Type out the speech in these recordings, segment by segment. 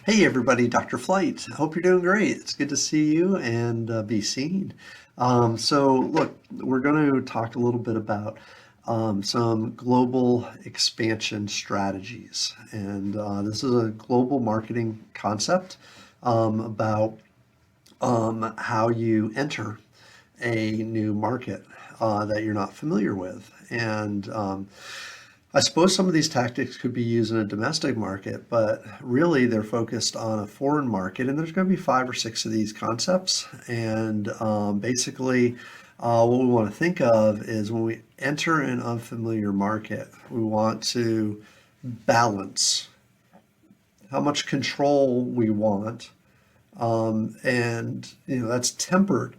Hey everybody, Dr. Flight. Hope you're doing great. It's good to see you and be seen. Look, we're going to talk a little bit about some global expansion strategies. And this is a global marketing concept about how you enter a new market that you're not familiar with. And I suppose some of these tactics could be used in a domestic market, but really they're focused on a foreign market, and there's going to be five or six of these concepts. And basically, what we want to think of is when we enter an unfamiliar market, we want to balance how much control we want, and that's tempered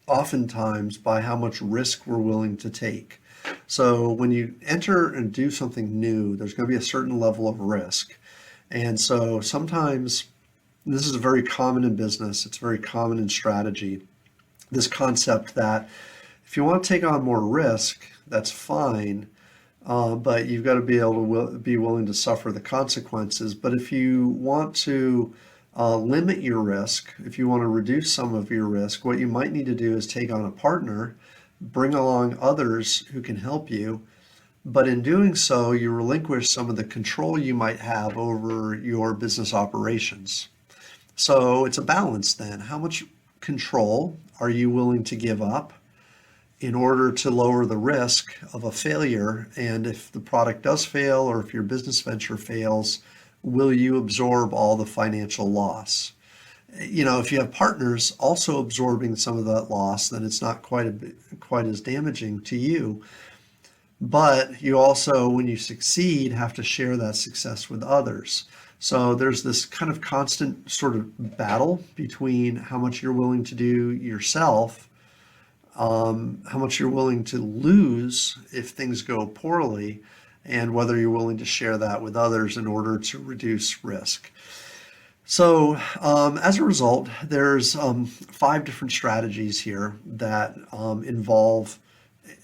oftentimes by how much risk we're willing to take. So when you enter and do something new, there's going to be a certain level of risk. And so sometimes this is very common in business, it's very common in strategy. This concept that if you want to take on more risk, that's fine, but you've got to be able to be willing to suffer the consequences. But if you want to limit your risk, if you want to reduce some of your risk, what you might need to do is take on a partner, bring along others who can help you, but in doing so, you relinquish some of the control you might have over your business operations. So it's a balance then. How much control are you willing to give up in order to lower the risk of a failure? And if the product does fail or if your business venture fails, will you absorb all the financial loss? If you have partners also absorbing some of that loss, then it's not quite as damaging to you. But you also, when you succeed, have to share that success with others. So there's this kind of constant sort of battle between how much you're willing to do yourself, how much you're willing to lose if things go poorly, and whether you're willing to share that with others in order to reduce risk. So as a result, there's five different strategies here that involve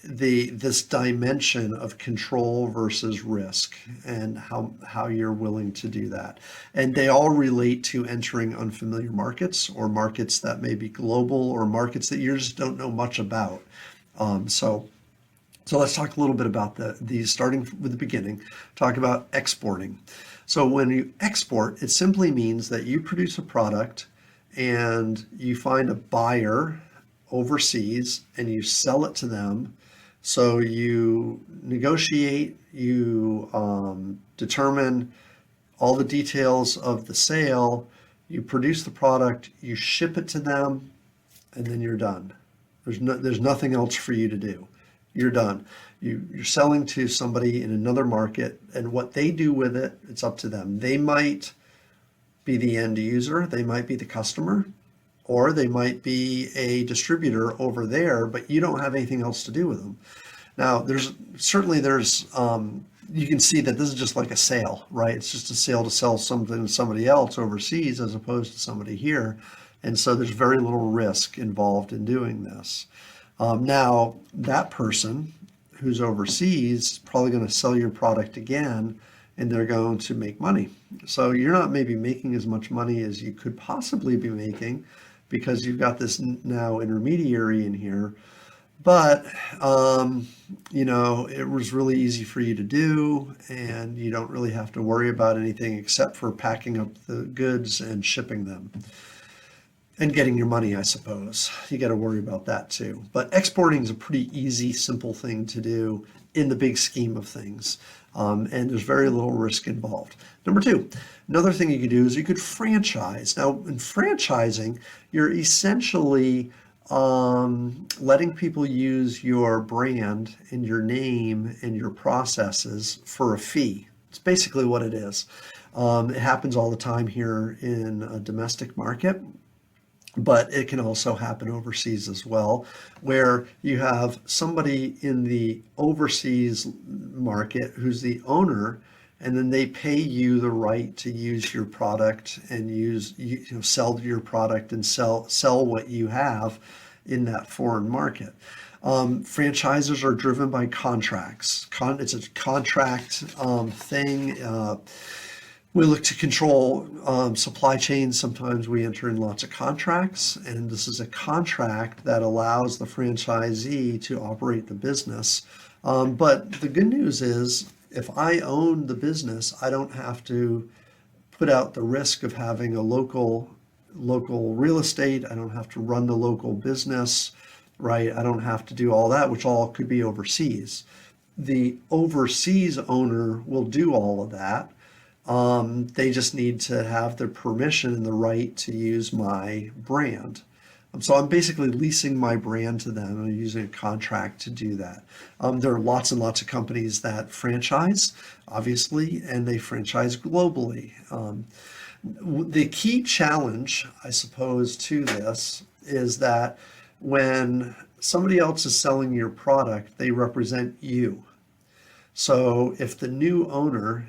this dimension of control versus risk and how you're willing to do that. And they all relate to entering unfamiliar markets or markets that may be global or markets that you just don't know much about. So let's talk a little bit about these, starting with the beginning, talk about exporting. So when you export, it simply means that you produce a product and you find a buyer overseas and you sell it to them. So you negotiate, you determine all the details of the sale, you produce the product, you ship it to them, and then you're done. There's nothing else for you to do. You're done. You're selling to somebody in another market, and what they do with it, it's up to them. They might be the end user, they might be the customer, or they might be a distributor over there, but you don't have anything else to do with them. Now, there's you can see that this is just like a sale, right? It's just a sale to sell something to somebody else overseas as opposed to somebody here. And so there's very little risk involved in doing this. Now, that person who's overseas is probably going to sell your product again, and they're going to make money. So you're not maybe making as much money as you could possibly be making because you've got this now intermediary in here. But, it was really easy for you to do, and you don't really have to worry about anything except for packing up the goods and shipping them. And getting your money, I suppose. You got to worry about that too. But exporting is a pretty easy, simple thing to do in the big scheme of things. And there's very little risk involved. Number two, another thing you could do is you could franchise. Now, in franchising, you're essentially letting people use your brand and your name and your processes for a fee. It's basically what it is. It happens all the time here in a domestic market, but it can also happen overseas as well, where you have somebody in the overseas market who's the owner, and then they pay you the right to use your product and sell your product and sell what you have in that foreign market. Franchises are driven by contracts. It's a contract thing. We look to control supply chains. Sometimes we enter in lots of contracts, and this is a contract that allows the franchisee to operate the business. But the good news is, if I own the business, I don't have to put out the risk of having a local real estate. I don't have to run the local business, right? I don't have to do all that, which all could be overseas. The overseas owner will do all of that. They just need to have the permission and the right to use my brand. So I'm basically leasing my brand to them. I'm using a contract to do that. There are lots and lots of companies that franchise, obviously, and they franchise globally. The key challenge, I suppose, to this is that when somebody else is selling your product, they represent you. So if the new owner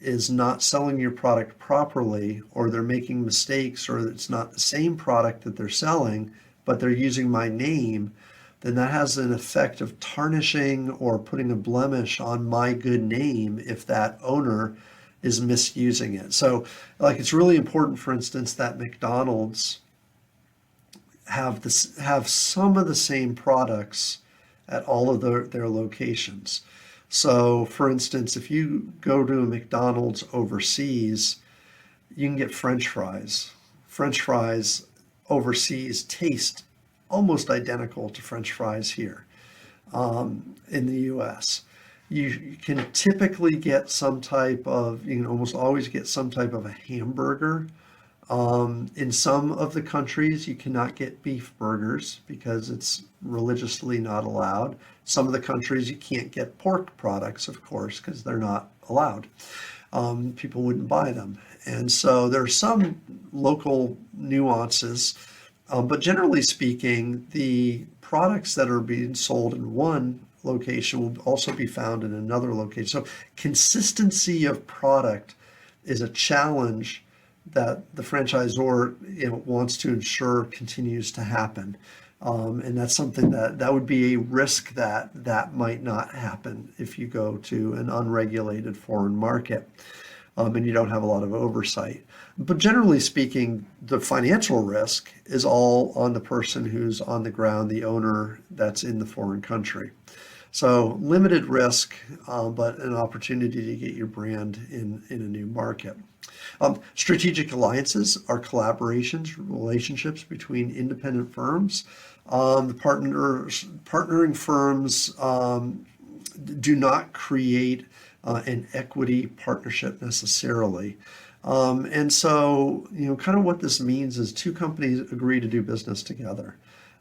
is not selling your product properly, or they're making mistakes, or it's not the same product that they're selling, but they're using my name, then that has an effect of tarnishing or putting a blemish on my good name if that owner is misusing it. So, like, it's really important, for instance, that McDonald's have some of the same products at all of their locations. So, for instance, if you go to a McDonald's overseas, you can get French fries. French fries overseas taste almost identical to French fries here in the US. You can typically get you can almost always get some type of a hamburger. In some of the countries, you cannot get beef burgers because it's religiously not allowed. Some of the countries, you can't get pork products, of course, because they're not allowed. People wouldn't buy them. And so there are some local nuances, but generally speaking, the products that are being sold in one location will also be found in another location. So consistency of product is a challenge that the franchisor, wants to ensure continues to happen. And that's something that would be a risk that might not happen if you go to an unregulated foreign market, and you don't have a lot of oversight. But generally speaking, the financial risk is all on the person who's on the ground, the owner that's in the foreign country. So limited risk, but an opportunity to get your brand in a new market. Strategic alliances are collaborations, relationships between independent firms. The partnering firms do not create an equity partnership necessarily. And so, kind of what this means is two companies agree to do business together.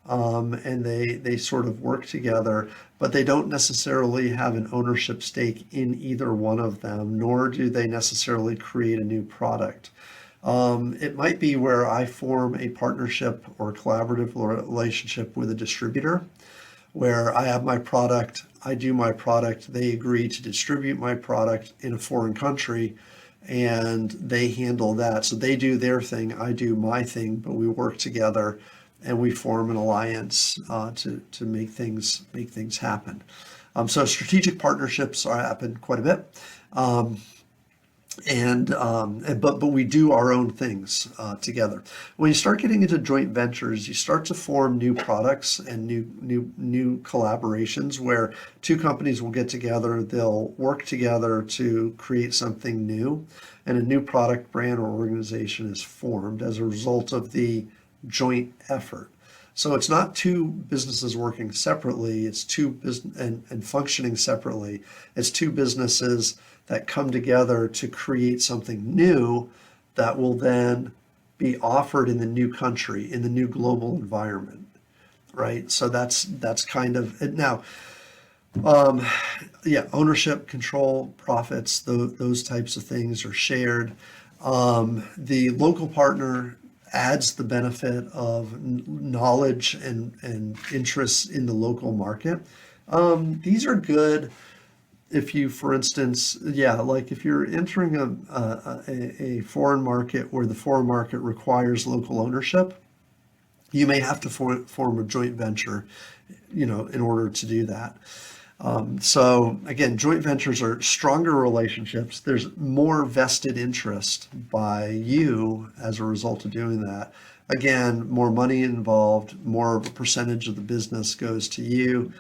And they sort of work together, but they don't necessarily have an ownership stake in either one of them, nor do they necessarily create a new product. It might be where I form a partnership or a collaborative relationship with a distributor, where I have my product, I do my product, they agree to distribute my product in a foreign country, and they handle that. So they do their thing, I do my thing, but we work together and we form an alliance to make things happen. So strategic partnerships happen quite a bit, but we do our own things together. When you start getting into joint ventures, you start to form new products and new collaborations where two companies will get together. They'll work together to create something new, and a new product, brand, or organization is formed as a result of the joint effort. So it's not two businesses working separately, it's two business and functioning separately. It's two businesses that come together to create something new that will then be offered in the new country, in the new global environment, right? So that's kind of it. Now, ownership, control, profits, those types of things are shared. The local partner adds the benefit of knowledge and interests in the local market. These are good if you, for instance, like if you're entering a foreign market where the foreign market requires local ownership, you may have to form a joint venture, in order to do that. So again, joint ventures are stronger relationships. There's more vested interest by you as a result of doing that. Again, more money involved, more of a percentage of the business goes to you.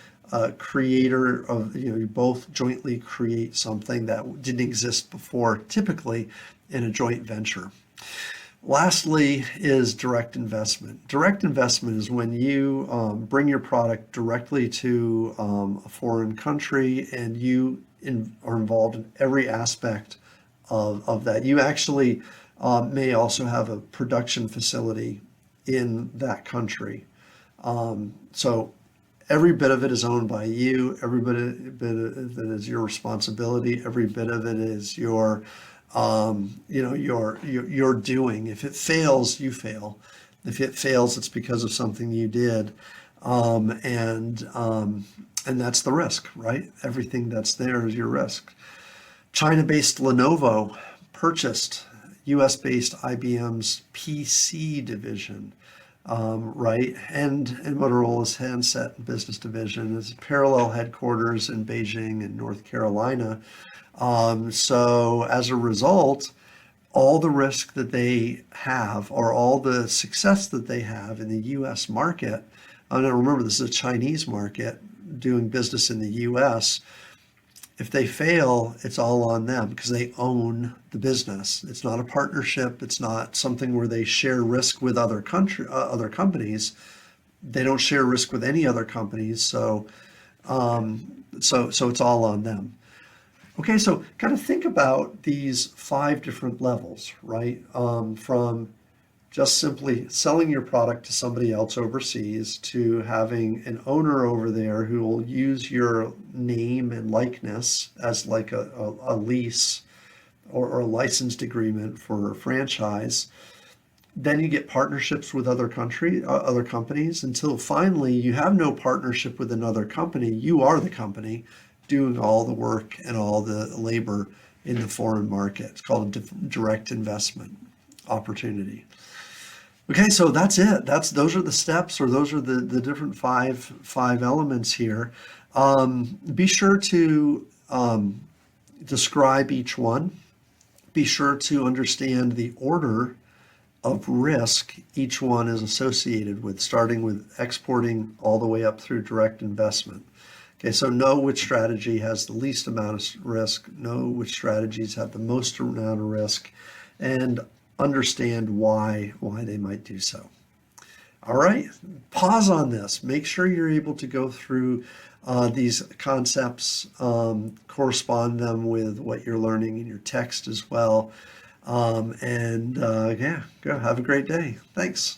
Creator of, you both jointly create something that didn't exist before, typically in a joint venture. Lastly is direct investment. Direct investment is when you bring your product directly to a foreign country and you are involved in every aspect of that. You actually may also have a production facility in that country. So every bit of it is owned by you. Every bit of it is your responsibility. Every bit of it is your doing. If it fails, you fail. If it fails, it's because of something you did, and that's the risk, right? Everything that's there is your risk. China-based Lenovo purchased US-based IBM's PC division, right? And Motorola's handset business division is parallel headquarters in Beijing and North Carolina. So as a result, all the risk that they have or all the success that they have in the US market, and remember this is a Chinese market doing business in the US, if they fail, it's all on them because they own the business. It's not a partnership. It's not something where they share risk with other companies. They don't share risk with any other companies. So it's all on them. Okay, so kind of think about these 5 different levels, right? From just simply selling your product to somebody else overseas to having an owner over there who will use your name and likeness as like a lease or a licensed agreement for a franchise. Then you get partnerships with other companies until finally you have no partnership with another company. You are the company doing all the work and all the labor in the foreign market. It's called a direct investment opportunity. Okay, so that's it. Those are the steps, or those are the different five elements here. Be sure to describe each one. Be sure to understand the order of risk each one is associated with, starting with exporting all the way up through direct investment. Okay, so know which strategy has the least amount of risk, know which strategies have the most amount of risk, and understand why they might do so. All right, pause on this. Make sure you're able to go through these concepts, correspond them with what you're learning in your text as well. Yeah, go have a great day. Thanks.